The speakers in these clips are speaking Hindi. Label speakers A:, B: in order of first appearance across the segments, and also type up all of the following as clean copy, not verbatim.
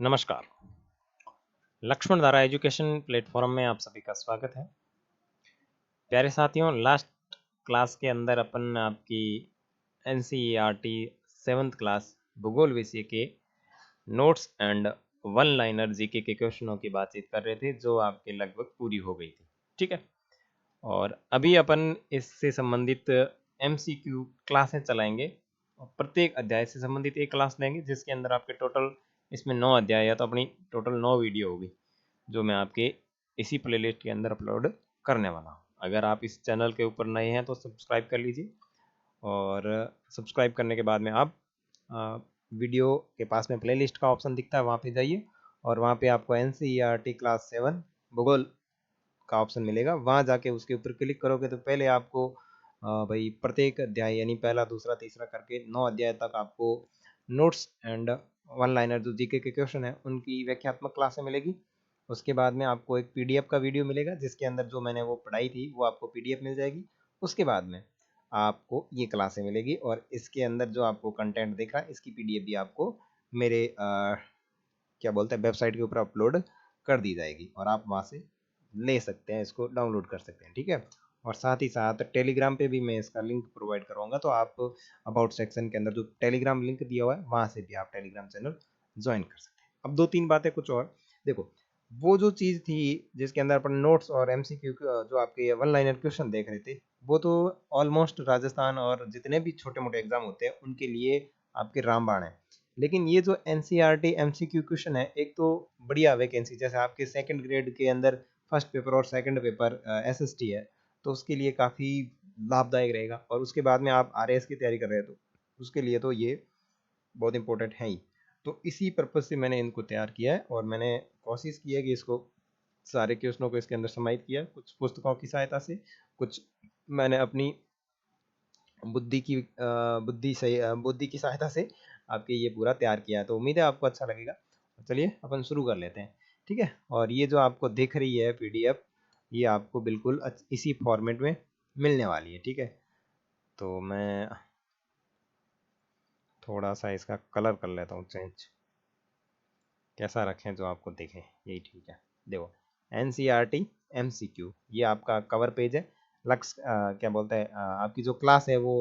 A: नमस्कार। लक्ष्मण धारा एजुकेशन प्लेटफॉर्म में आप सभी का स्वागत है। प्यारे साथियों, लास्ट क्लास के अंदर अपन आपकी एनसीईआरटी 7th क्लास भूगोल विषय के notes and one liner GK के क्वेश्चनों की बातचीत कर रहे थे, जो आपके लगभग पूरी हो गई थी। ठीक है, और अभी अपन इससे संबंधित एमसीक्यू क्लासें चलाएंगे और प्रत्येक अध्याय से संबंधित एक क्लास लेंगे, जिसके अंदर आपके टोटल इसमें 9 अध्याय या तो अपनी टोटल 9 वीडियो होगी, जो मैं आपके इसी प्लेलिस्ट के अंदर अपलोड करने वाला हूँ। अगर आप इस चैनल के ऊपर नए हैं तो सब्सक्राइब कर लीजिए, और सब्सक्राइब करने के बाद में आप वीडियो के पास में प्लेलिस्ट का ऑप्शन दिखता है, वहाँ पे जाइए और वहाँ पे आपको एनसीईआरटी क्लास 7 भूगोल का ऑप्शन मिलेगा। वहाँ जाके उसके ऊपर क्लिक करोगे तो पहले आपको भाई प्रत्येक अध्याय यानी पहला, दूसरा, तीसरा करके 9 अध्याय तक आपको नोट्स एंड वन लाइनर जो जीके के क्वेश्चन है उनकी व्याख्यात्मक क्लासें मिलेगी। उसके बाद में आपको एक पीडीएफ का वीडियो मिलेगा, जिसके अंदर जो मैंने वो पढ़ाई थी वो आपको पीडीएफ मिल जाएगी। उसके बाद में आपको ये क्लासें मिलेगी, और इसके अंदर जो आपको कंटेंट दिख रहा है इसकी पीडीएफ भी आपको मेरे क्या बोलते हैं वेबसाइट के ऊपर अपलोड कर दी जाएगी, और आप वहाँ से ले सकते हैं, इसको डाउनलोड कर सकते हैं। ठीक है, और साथ ही साथ टेलीग्राम पे भी मैं इसका लिंक प्रोवाइड करूँगा, तो आप अबाउट सेक्शन के अंदर जो टेलीग्राम लिंक दिया हुआ है वहाँ से भी आप टेलीग्राम चैनल ज्वाइन कर सकते हैं। अब 2-3 बातें कुछ और देखो। वो जो चीज़ थी जिसके अंदर अपन नोट्स और एमसीक्यू जो आपके वन लाइनर क्वेश्चन देख रहे थे, वो तो ऑलमोस्ट राजस्थान और जितने भी छोटे मोटे एग्जाम होते हैं उनके लिए आपके रामबाण है। लेकिन ये जो एनसीईआरटी एमसीक्यू क्वेश्चन है, एक तो बढ़िया वैकेंसी, जैसे आपके सेकंड ग्रेड के अंदर फर्स्ट पेपर और सेकंड पेपर एसएसटी है, तो उसके लिए काफ़ी लाभदायक रहेगा। और उसके बाद में आप आरएएस की तैयारी कर रहे हो तो उसके लिए तो ये बहुत इंपॉर्टेंट है ही। तो इसी पर्पज से मैंने इनको तैयार किया है, और मैंने कोशिश की है कि इसको सारे क्वेश्चनों को इसके अंदर समाहित किया, कुछ पुस्तकों की सहायता से, कुछ मैंने अपनी बुद्धि की सहायता से आपके ये पूरा तैयार किया है। तो उम्मीद है आपको अच्छा लगेगा। चलिए अपन शुरू कर लेते हैं। ठीक है, और ये जो आपको दिख रही है पीडीएफ, ये आपको बिल्कुल इसी फॉर्मेट में मिलने वाली है। ठीक है, तो मैं थोड़ा सा इसका कलर कर लेता हूँ चेंज, कैसा रखें जो आपको दिखे, यही ठीक है। देखो, एनसीईआरटी एमसीक्यू, ये आपका कवर पेज है। क्या बोलते हैं, आपकी जो क्लास है वो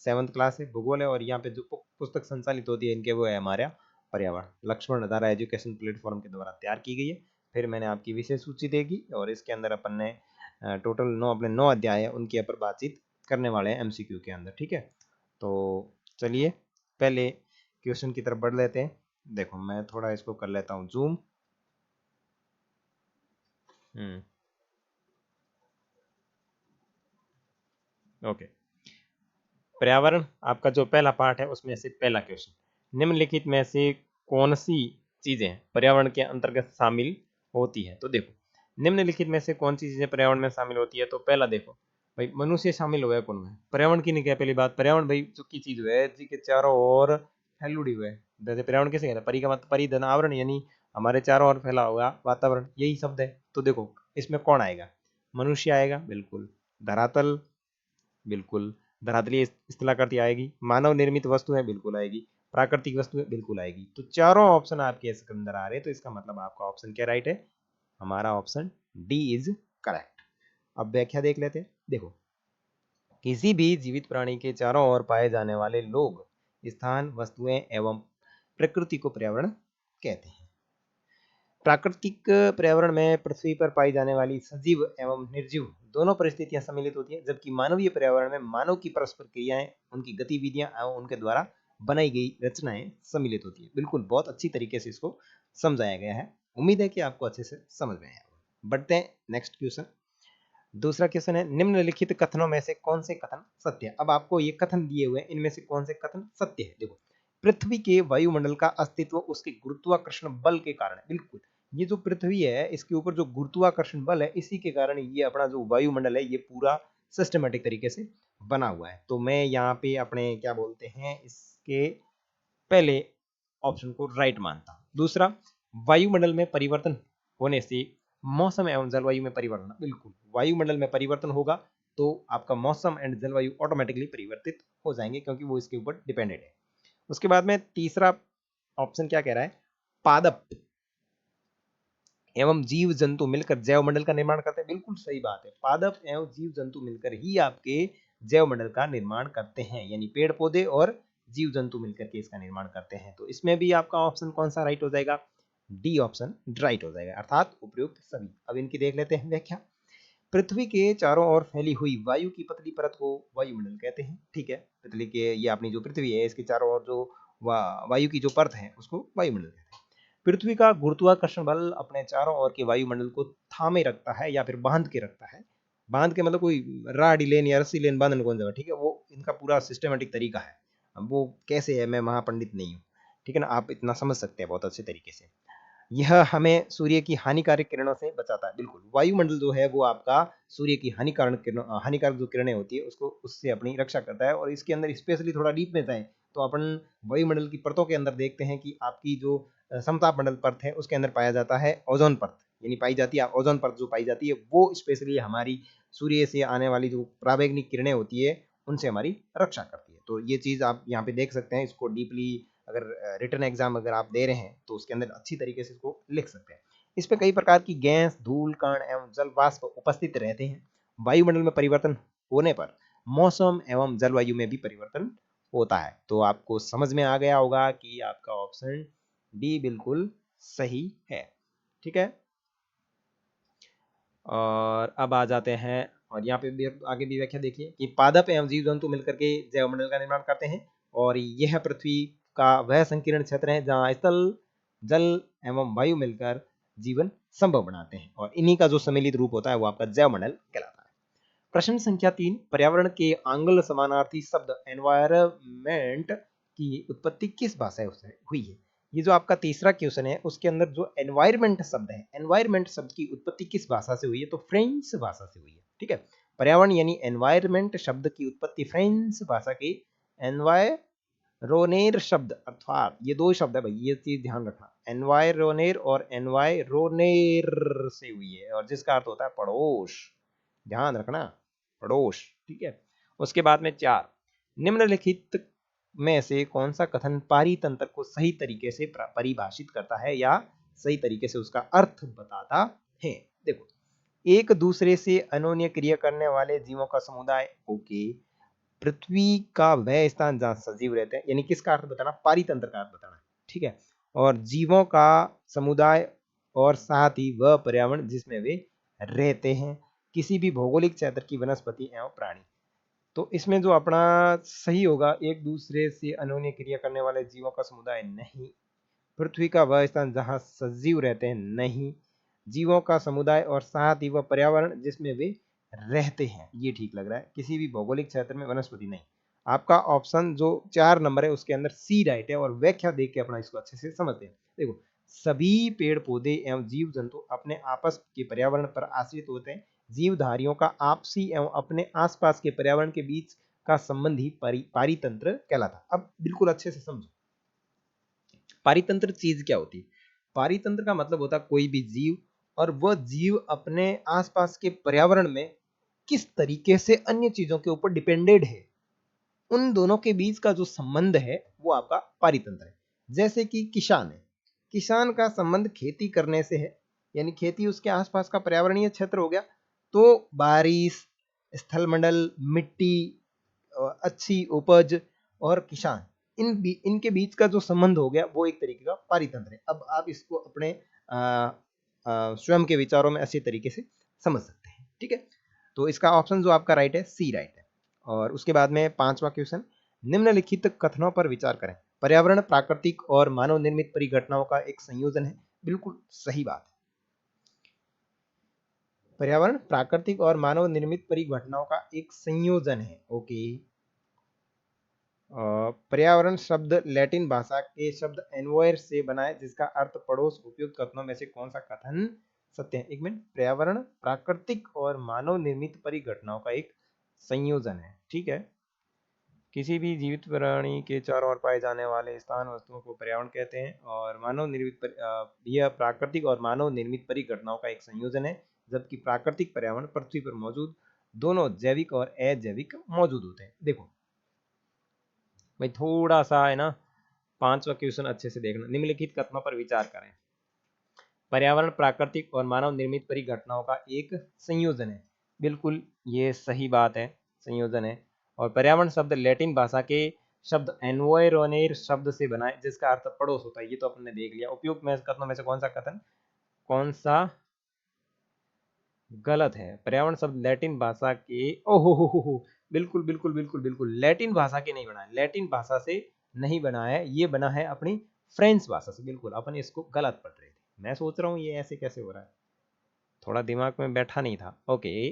A: 7th क्लास है, भूगोल है, और यहाँ पे जो पुस्तक संचालित होती है इनके, वो है हमारा पर्यावरण। लक्ष्मण धारा एजुकेशन प्लेटफॉर्म के द्वारा तैयार की गई है। फिर मैंने आपकी विषय सूची देगी, और इसके अंदर अपन ने टोटल 9 अध्याय है उनके ऊपर बातचीत करने वाले हैं एमसीक्यू के अंदर। ठीक है, तो चलिए पहले क्वेश्चन की तरफ बढ़ लेते हैं। देखो, मैं थोड़ा इसको कर लेता हूँ जूम। ओके, पर्यावरण आपका जो पहला पार्ट है उसमें से पहला क्वेश्चन, निम्नलिखित में से कौन सी चीजें पर्यावरण के अंतर्गत शामिल होती है। तो देखो, निम्नलिखित में से कौन सी चीजें पर्यावरण में शामिल होती है, तो पहला देखो भाई, मनुष्य शामिल हुआ है कौन में, पर्यावरण की नहीं क्या पहली बात। पर्यावरण भाई जो की चीज है जी के चारों ओर फैलुड़ी हुआ है। जैसे पर्यावरण किसे कहते हैं, परि का मतलब परिधन आवरण, यानी हमारे चारों ओर फैला हुआ वातावरण, यही शब्द है। तो देखो इसमें कौन आएगा, मनुष्य आएगा बिल्कुल, धरातल बिल्कुल, धरातलीय स्थलाकृति आएगी, मानव निर्मित वस्तु है बिल्कुल आएगी, प्राकृतिक वस्तु है बिल्कुल आएगी। तो चारों ऑप्शन आपके इसके अंदर आ रहे हैं, तो इसका मतलब आपका ऑप्शन क्या राइट है, हमारा ऑप्शन डी इज करेक्ट। अब व्याख्या देख लेते हैं। देखो, किसी भी जीवित प्राणी के चारों ओर पाए जाने वाले लोग, स्थान, वस्तुएं एवं प्रकृति को पर्यावरण कहते हैं। प्राकृतिक पर्यावरण में पृथ्वी पर पाई जाने वाली सजीव एवं निर्जीव दोनों परिस्थितियां सम्मिलित होती हैं, जबकि मानवीय पर्यावरण में मानव की परस्पर क्रियाएं, उनकी गतिविधियां एवं उनके द्वारा बनाई गई रचनाएं सम्मिलित होती है। बिल्कुल, बहुत अच्छी तरीके से इसको समझाया गया है। उम्मीद है कि आपको अच्छे से समझ में आया। बढ़ते हैं नेक्स्ट क्वेश्चन। दूसरा क्वेश्चन है, निम्नलिखित कथनों में से कौन से कथन सत्य है। अब आपको ये कथन दिए हुए हैं, इनमें से कौन से कथन सत्य है। देखो, पृथ्वी के वायुमंडल का अस्तित्व उसके गुरुत्वाकर्षण बल के कारण है। बिल्कुल, ये जो पृथ्वी है इसके ऊपर जो गुरुत्वाकर्षण बल है, इसी के कारण ये अपना जो वायुमंडल है ये पूरा सिस्टमेटिक तरीके से बना हुआ है। तो मैं यहाँ पे अपने क्या बोलते हैं, इसके पहले ऑप्शन को राइट मानता हूं। दूसरा, वायुमंडल में परिवर्तन होने से मौसम एवं जलवायु में परिवर्तन, बिल्कुल वायुमंडल में परिवर्तन होगा तो आपका मौसम एंड जलवायु ऑटोमेटिकली परिवर्तित हो जाएंगे, क्योंकि वो इसके ऊपर डिपेंडेंट है। उसके बाद में तीसरा ऑप्शन क्या कह रहा है, पादप एवं जीव जंतु मिलकर जैव मंडल का निर्माण करते हैं। बिल्कुल सही बात है, पादप एवं जीव जंतु मिलकर ही आपके जैव मंडल का निर्माण करते हैं, यानी पेड़ पौधे और जीव जंतु मिलकर के इसका निर्माण करते हैं। तो इसमें भी आपका ऑप्शन कौन सा राइट हो जाएगा? डी ऑप्शन राइट हो जाएगा, अर्थात उपयुक्त सभी। अब इनकी देख लेते हैं व्याख्या। पृथ्वी के चारों ओर फैली हुई वायु की पतली परत को वायुमंडल कहते हैं। ठीक है, पृथ्वी के ये अपनी जो पृथ्वी है इसके चारों ओर जो वायु की जो परत है उसको वायुमंडल कहते हैं। पृथ्वी का गुरुत्वाकर्षण बल अपने चारों ओर के वायुमंडल को थामे रखता है या फिर बांध के रखता है। बांध के मतलब कोई राडी लेन या रस्सी लेन बांधने कौन सा, ठीक है, वो इनका पूरा सिस्टमेटिक तरीका है। अब वो कैसे है, मैं महापंडित नहीं हूँ, ठीक है ना, आप इतना समझ सकते हैं बहुत अच्छे तरीके से। यह हमें सूर्य की हानिकारक किरणों से बचाता है। बिल्कुल, वायुमंडल जो है वो आपका सूर्य की हानिकारक जो किरणें होती है उसको उससे अपनी रक्षा करता है। और इसके अंदर स्पेशली थोड़ा डीप में जाए तो अपन वायुमंडल की परतों के अंदर देखते हैं कि आपकी जो समताप मंडल परत है उसके अंदर पाया जाता है ओजोन परत, यानी पाई जाती है ओजोन परत जो पाई जाती है वो स्पेशली हमारी सूर्य से आने वाली जो पराबैंगनी किरणें होती है उनसे हमारी रक्षा करती है। तो ये चीज आप यहाँ पे देख सकते हैं, इसको डीपली अगर रिटर्न एग्जाम अगर आप दे रहे हैं तो उसके अंदर अच्छी तरीके से इसको लिख सकते हैं। इस पे कई प्रकार की गैस, धूल कण एवं जल वाष्प उपस्थित रहते हैं। वायुमंडल में परिवर्तन होने पर मौसम एवं जलवायु में भी परिवर्तन होता है। तो आपको समझ में आ गया होगा कि आपका ऑप्शन डी बिल्कुल सही है। ठीक है, और अब आ जाते हैं और यहाँ पे भी आगे भी व्याख्या देखिए कि पादप एवं जीव जंतु मिलकर के जैवमंडल का निर्माण करते हैं और यह पृथ्वी का वह संकीर्ण क्षेत्र है जहाँ स्थल, जल एवं वायु मिलकर जीवन संभव बनाते हैं और इन्हीं का जो सम्मिलित रूप होता है वो आपका जैवमंडल कहलाता है। प्रश्न संख्या 3, पर्यावरण के आंग्ल समानार्थी शब्द एनवायरमेंट की उत्पत्ति किस भाषा से हुई है? ये जो आपका तीसरा क्वेश्चन है उसके अंदर जो एनवायरमेंट शब्द है, एनवायरमेंट शब्द की उत्पत्ति किस भाषा से हुई है? तो फ्रेंच भाषा से हुई है। ठीक है, पर्यावरण यानी एनवायरमेंट शब्द की उत्पत्ति फ्रेंच भाषा की एनवायरोनेर शब्द, अर्थात ये दो शब्द है भाई, ये चीज ध्यान रखना, एनवायरोनेर और एनवायरोनेर से हुई है और जिसका अर्थ होता है पड़ोस, ध्यान रखना, पड़ोस। ठीक है, उसके बाद में 4, निम्नलिखित में से कौन सा कथन पारितंत्र को सही तरीके से परिभाषित करता है या सही तरीके से उसका अर्थ बताता है? देखो, एक दूसरे से अनोन्य क्रिया करने वाले जीवों का समुदाय, ओके, पृथ्वी का वह स्थान जहां सजीव रहते हैं, यानी किसका अर्थ बताना? पारितंत्र का अर्थ बताना। ठीक है, और जीवों का समुदाय और साथ ही वह पर्यावरण जिसमें वे रहते हैं, किसी भी भौगोलिक क्षेत्र की वनस्पति एवं प्राणी। तो इसमें जो अपना सही होगा, एक दूसरे से अनोन्य क्रिया करने वाले जीवों का समुदाय नहीं, पृथ्वी का वह स्थान जहां सजीव रहते हैं नहीं, जीवों का समुदाय और साथ ही वह पर्यावरण जिसमें वे रहते हैं, ये ठीक लग रहा है, किसी भी भौगोलिक क्षेत्र में वनस्पति नहीं। आपका ऑप्शन जो 4 नंबर है उसके अंदर सी राइट है और व्याख्या देख के अपना इसको अच्छे से समझते हैं। देखो, सभी पेड़ पौधे एवं जीव जंतु अपने आपस के पर्यावरण पर आश्रित होते हैं। जीवधारियों का आपसी एवं अपने आसपास के पर्यावरण के बीच का संबंध ही पारितंत्र कहलाता। अब बिल्कुल अच्छे से समझो, पारितंत्र चीज क्या होती है? पारितंत्र का मतलब होता है कोई भी जीव और वह जीव अपने आसपास के पर्यावरण में किस तरीके से अन्य चीजों के ऊपर डिपेंडेड है, उन दोनों के बीच का जो संबंध है वो आपका पारितंत्र है। जैसे कि किसान है, किसान का संबंध खेती करने से है, यानी खेती उसके आसपास का पर्यावरणीय क्षेत्र हो गया। तो बारिश, स्थलमंडल, मिट्टी, अच्छी उपज और किसान, इनके बीच का जो संबंध हो गया वो एक तरीके का पारितंत्र है। अब आप इसको अपने स्वयं के विचारों में अच्छी तरीके से समझ सकते हैं। ठीक है, तो इसका ऑप्शन जो आपका राइट है सी राइट है। और उसके बाद में 5वां क्वेश्चन, निम्नलिखित कथनों पर विचार करें, पर्यावरण प्राकृतिक और मानव निर्मित परिघटनाओं का एक संयोजन है। बिल्कुल सही बात है, पर्यावरण प्राकृतिक और मानव निर्मित परिघटनाओं का एक संयोजन है। ओके, पर्यावरण शब्द लैटिन भाषा के शब्द एनवायर से बना है जिसका अर्थ पड़ोस। उपयुक्त कथनों में से कौन सा कथन सत्य है? एक मिनट, पर्यावरण प्राकृतिक और मानव निर्मित परिघटनाओं का एक संयोजन है। ठीक है, किसी भी जीवित प्राणी के चारों ओर पाए जाने वाले स्थान वस्तुओं को पर्यावरण कहते हैं और मानव निर्मित यह प्राकृतिक और मानव निर्मित परिघटनाओं का एक संयोजन है, जबकि प्राकृतिक पर्यावरण पृथ्वी पर मौजूद दोनों जैविक और अजैविक मौजूद होते हैं। देखो भाई, थोड़ा सा है ना, 5वां क्वेश्चन अच्छे से देखना, निम्नलिखित कथनों पर विचार करें, पर्यावरण प्राकृतिक और मानव निर्मित परिघटनाओं का एक संयोजन है। बिल्कुल ये सही बात है, संयोजन है। और पर्यावरण शब्द लैटिन भाषा के शब्द एनवायरोनेर शब्द से बना है, जिसका अर्थ पड़ोस होता है। ये तो अपन ने देख लिया। उपयुक्त में कथनों में से कौन सा गलत है? पर्यावरण शब्द लैटिन भाषा के ओहो, बिल्कुल बिल्कुल बिल्कुल बिल्कुल लैटिन भाषा के नहीं बना है, लैटिन भाषा से नहीं बना है, ये बना है अपनी फ्रेंच भाषा से। बिल्कुल अपन इसको गलत पढ़ रहे थे। मैं सोच रहा हूँ ये ऐसे कैसे हो रहा है, थोड़ा दिमाग में बैठा नहीं था। ओके,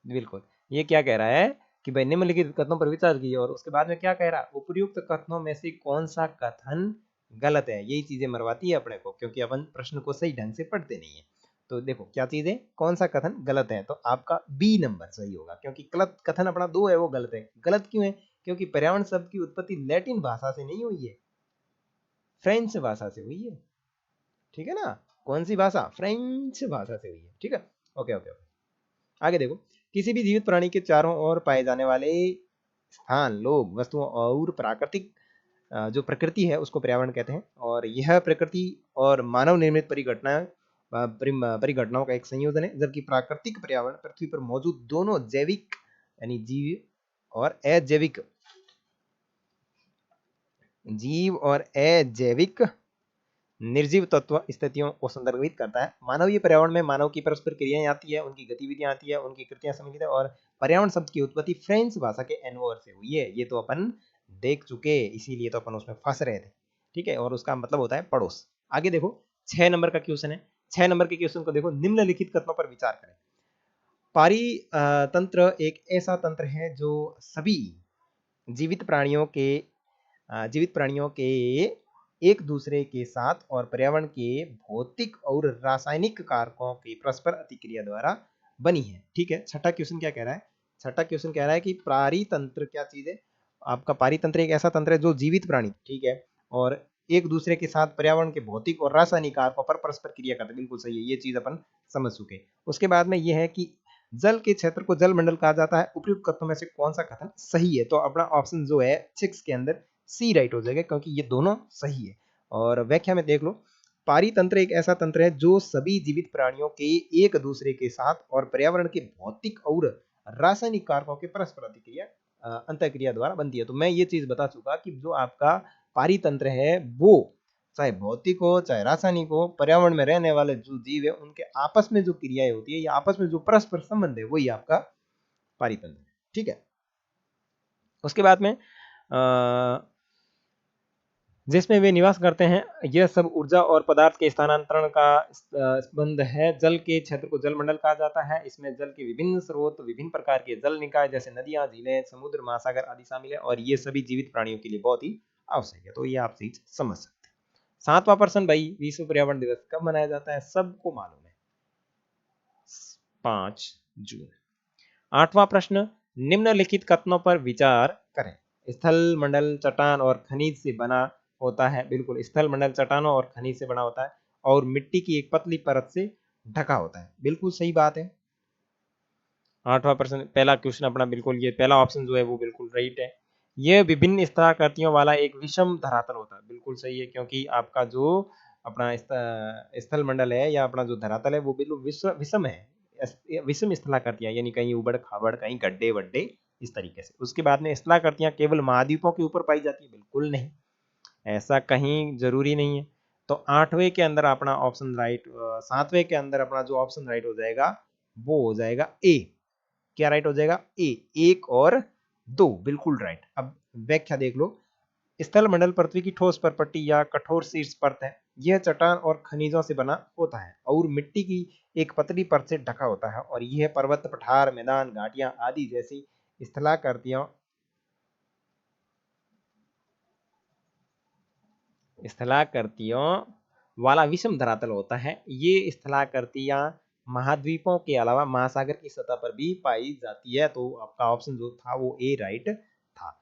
A: बिल्कुल। ये क्या कह रहा है कि भाई निम्नलिखित कथनों पर विचार कीजिए, और उसके बाद में क्या कह रहा है, उपयुक्त कथनों में से कौन सा कथन गलत है। यही चीजें मरवाती है अपने को, क्योंकि अपन प्रश्न को सही ढंग से पढ़ते नहीं है। तो देखो क्या चीज है, कौन सा कथन गलत है, तो आपका बी नंबर सही होगा, क्योंकि गलत कथन अपना 2 है वो गलत है। गलत क्यों है? क्योंकि पर्यावरण शब्द की उत्पत्ति लैटिन भाषा से नहीं हुई है, फ्रेंच भाषा से हुई है। ठीक है ना? कौन सी भाषा? फ्रेंच भाषा से हुई है। ठीक है, ओके ओके ओके। आगे देखो, किसी भी जीवित प्राणी के चारों ओर पाए जाने वाले स्थान, लोग, वस्तुओं और प्राकृतिक जो प्रकृति है उसको पर्यावरण कहते हैं। और यह प्रकृति और मानव निर्मित परिघटनाओं का एक संयोजन है, जबकि प्राकृतिक पर्यावरण पृथ्वी पर मौजूद दोनों जैविक यानी जीव और अजैविक निर्जीव तत्व स्थितियों को संदर्भित करता है। मानवीय पर्यावरण में मानव की परस्पर क्रियाएं आती है, उनकी गतिविधियां आती है, उनकी कृतियां सम्मिलित है। और पर्यावरण शब्द की उत्पत्ति फ्रेंच भाषा के एनवोर से हुई है। ये तो अपन देख चुके, इसीलिए तो अपन उसमें फंस रहे थे। ठीक है, और उसका मतलब होता है पड़ोस। आगे देखो, 6 नंबर का क्वेश्चन है। 6 नंबर के क्वेश्चन को देखो, निम्नलिखित कथनों पर विचार करें। पारी तंत्र एक ऐसा तंत्र है जो सभी जीवित प्राणियों के एक दूसरे के साथ और पर्यावरण के भौतिक और रासायनिक कारकों की परस्पर अतिक्रिया द्वारा बनी है। ठीक है, छठा क्वेश्चन क्या कह रहा है? छठा क्वेश्चन कह रहा है कि पारितंत्र क्या चीज है? आपका पारितंत्र एक ऐसा तंत्र है जो जीवित प्राणी, ठीक है, और एक दूसरे के साथ पर्यावरण के भौतिक और रासायनिक कारकों पर परस्पर क्रिया करते हैं। बिल्कुल सही है, ये चीज अपन समझ चुके। उसके बाद में यह है कि जल के क्षेत्र को जल मंडल कहा जाता है। उपयुक्त कथनों में से कौन सा कथन सही है? तो अपना ऑप्शन जो है 6 के अंदर सी राइट हो जाएगा, क्योंकि ये दोनों सही है। और व्याख्या में देख लो, पारितंत्र एक ऐसा तंत्र है जो सभी जीवित प्राणियों के एक दूसरे के साथ और पर्यावरण के भौतिक और रासायनिक कारकों के परस्पर अतिक्रिया अंतःक्रिया द्वारा बनती है। तो मैं ये चीज बता चुका कि जो आपका पारितंत्र है वो चाहे भौतिक हो चाहे रासायनिक हो, पर्यावरण में रहने वाले जो जीव है उनके आपस में जो क्रियाएं होती है या आपस में जो परस्पर संबंध है वही आपका पारितंत्र। ठीक है, उसके बाद में जिसमें वे निवास करते हैं, यह सब ऊर्जा और पदार्थ के स्थानांतरण का संबंध है। जल के क्षेत्र को जल मंडल कहा जाता है। इसमें जल के विभिन्न स्रोत, विभिन्न प्रकार के जल निकाय जैसे नदियां, झीलें, समुद्र, महासागर आदि शामिल है, और ये सभी जीवित प्राणियों के लिए बहुत ही आवश्यक है। तो ये आप चीज समझ सकते हैं। 7वां प्रश्न भाई, विश्व पर्यावरण दिवस कब मनाया जाता है? सबको मालूम है, 5 जून। 8वां प्रश्न, निम्नलिखित कथनों पर विचार करें। स्थल मंडल चट्टान और खनिज से बना होता है। बिल्कुल, स्थल मंडल चट्टानों और खनिज से बना होता है और मिट्टी की एक पतली परत से ढका होता है। बिल्कुल सही बात है। 8वां प्रश्न, पहला क्वेश्चन अपना, बिल्कुल ये पहला ऑप्शन जो है वो बिल्कुल राइट है। यह विभिन्न स्थलाकृतियों वाला एक विषम धरातल होता है। बिल्कुल सही है, क्योंकि आपका जो अपना स्थल मंडल है या अपना जो धरातल है वो बिल्कुल विषम है, विषम स्थलाकृतियां, यानी कहीं उबड़ खाबड़, कहीं गड्ढे वड्ढे, इस तरीके से। उसके बाद में स्थलाकृतियां केवल महाद्वीपों के ऊपर पाई जाती है? बिल्कुल नहीं, ऐसा कहीं जरूरी नहीं है। तो 8वें के अंदर अपना ऑप्शन राइट, 7वें के अंदर अपना जो ऑप्शन राइट हो जाएगा वो हो जाएगा ए। क्या राइट हो जाएगा? ए, 1 और 2 बिल्कुल राइट। अब व्याख्या देख लो, स्थल मंडल पृथ्वी की ठोस परपट्टी या कठोर शीर्ष परत है। यह चट्टान और खनिजों से बना होता है और मिट्टी की एक पतली परत से ढका होता है, और यह पर्वत, पठार, मैदान, घाटियां आदि जैसी स्थलाकृतियों स्थलाकृतियों वाला विषम धरातल होता है। ये स्थलाकृतियां महाद्वीपों के अलावा महासागर की सतह पर भी पाई जाती है। तो आपका ऑप्शन जो था वो ए राइट था।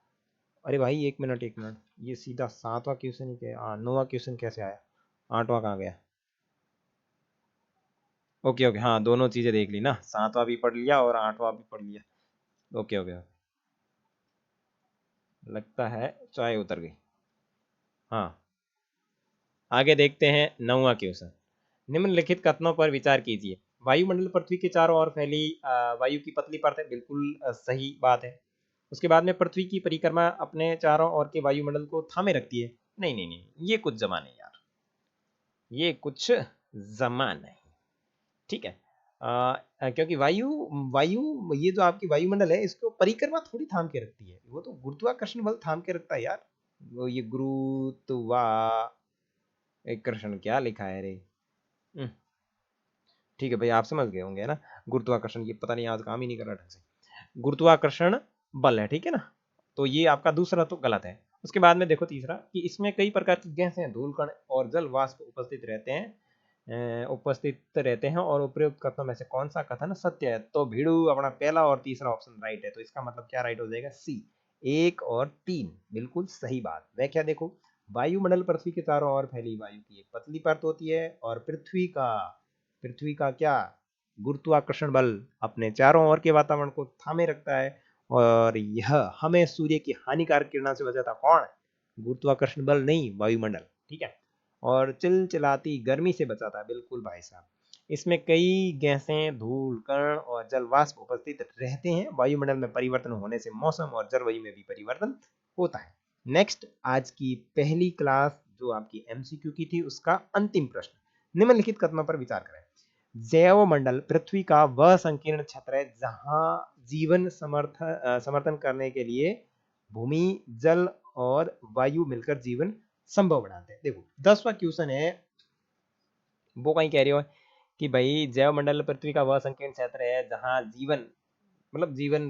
A: अरे भाई, एक मिनट एक मिनट, ये सीधा 7वां क्वेश्चन ही क्या, 9वां क्वेश्चन कैसे आया? 8वां कहाँ गया? ओके ओके, हाँ दोनों चीजें देख ली ना, 7वां भी पढ़ लिया और 8वां भी पढ़ लिया। ओके ओके, लगता है चाय उतर गई। हाँ, आगे देखते हैं 9वां क्वेश्चन। निम्नलिखित कथनों पर विचार कीजिए। वायुमंडल पृथ्वी के चारों ओर फैली वायु की पतली परत है, बिल्कुल सही बात है। उसके बाद में पृथ्वी की परिक्रमा अपने चारों ओर के वायुमंडल को थामे रखती है। नहीं नहीं नहीं, ये कुछ जमा नहीं यार, ये कुछ जमा नहीं, ठीक है। क्योंकि वायु वायु ये जो आपकी वायुमंडल है इसको परिक्रमा थोड़ी थाम के रखती है, वो तो गुरुत्वाकर्षण बल थाम के रखता है यार। वो ये गुरुत्वाकर्षण क्या लिखा है रे? हम्म, ठीक है भाई, आप समझ गए होंगे है ना। गुरुत्वाकर्षण, ये पता नहीं आज काम ही नहीं कर रहा ढंग से। गुरुत्वाकर्षण बल है, ठीक है ना। तो ये आपका दूसरा तो गलत है। उसके बाद में देखो तीसरा कि इसमें कई प्रकार की गैसें, धूलकण और जल वाष्प उपस्थित रहते हैं और उपयुक्त कथनों में से कौन सा कथन सत्य है? तो भिड़ू अपना पहला और तीसरा ऑप्शन राइट है, तो इसका मतलब क्या राइट हो जाएगा? सी, 1 और 3 बिल्कुल सही बात। व्याख्या देखो, वायुमंडल पृथ्वी के चारों ओर फैली वायु की एक पतली परत होती है और पृथ्वी का क्या? गुरुत्वाकर्षण बल अपने चारों ओर के वातावरण को थामे रखता है और यह हमें सूर्य की हानिकारक किरणों से बचाता कौन? गुरुत्वाकर्षण बल नहीं, वायुमंडल, ठीक है। और चिलचिलाती गर्मी से बचाता है, बिल्कुल भाई साहब। इसमें कई गैसें, धूल कण और जल वाष्प उपस्थित रहते हैं। वायुमंडल में परिवर्तन होने से मौसम और जलवायु में भी परिवर्तन होता है। नेक्स्ट, आज की पहली क्लास जो आपकी एमसीक्यू की थी उसका अंतिम प्रश्न, निम्नलिखित कथनों पर विचार करें। जैव मंडल पृथ्वी का वह संकीर्ण क्षेत्र है जहां जीवन समर्थन करने के लिए भूमि, जल और वायु मिलकर जीवन संभव बनाते हैं। देखो 10वां क्वेश्चन है, वो कहीं कह रही हो कि भाई जैव मंडल पृथ्वी का वह संकीर्ण क्षेत्र है जहां जीवन, मतलब जीवन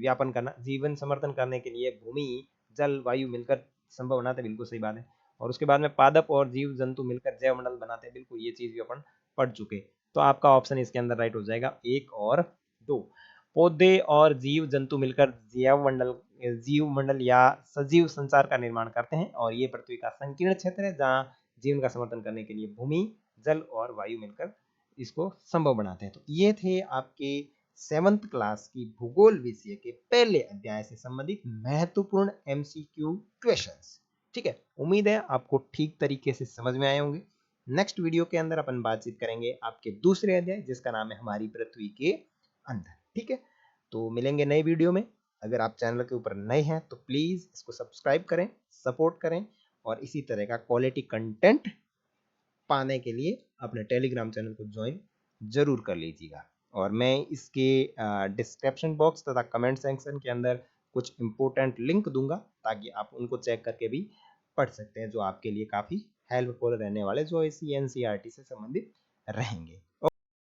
A: व्यापन करना, जीवन समर्थन करने के लिए भूमि, जल, वायु मिलकर संभव बनाते, बिल्कुल सही बात है। और उसके बाद में पादप और जीव जंतु मिलकर जैव मंडल बनाते हैं, बिल्कुल ये चीज भी अपन पढ़ चुके। तो आपका ऑप्शन इसके अंदर राइट हो जाएगा 1 और 2। पौधे और जीव जंतु मिलकर जीव मंडल या सजीव संसार का निर्माण करते हैं और ये पृथ्वी का संकीर्ण क्षेत्र है जहाँ जीवन का समर्थन करने के लिए भूमि, जल और वायु मिलकर इसको संभव बनाते हैं। तो ये थे आपके 7th क्लास की भूगोल विषय के पहले अध्याय से संबंधित महत्वपूर्ण एमसीक्यू क्वेश्चंस। ठीक है, उम्मीद है आपको ठीक तरीके से समझ में आए होंगे। नेक्स्ट वीडियो के अंदर अपन बातचीत करेंगे आपके दूसरे अध्याय जिसका नाम है हमारी पृथ्वी के अंदर। ठीक है, तो मिलेंगे नए वीडियो में। अगर आप चैनल के ऊपर नए हैं तो प्लीज इसको सब्सक्राइब करें, सपोर्ट करें और इसी तरह का क्वालिटी कंटेंट पाने के लिए अपने टेलीग्राम चैनल को ज्वाइन जरूर कर लीजिएगा। और मैं इसके डिस्क्रिप्शन बॉक्स तथा कमेंट सेक्शन के अंदर कुछ इंपॉर्टेंट लिंक दूंगा ताकि आप उनको चेक करके भी पढ़ सकते हैं, जो आपके लिए काफ़ी हेल्पफुल रहने वाले, जो इसी एनसीईआरटी से संबंधित रहेंगे।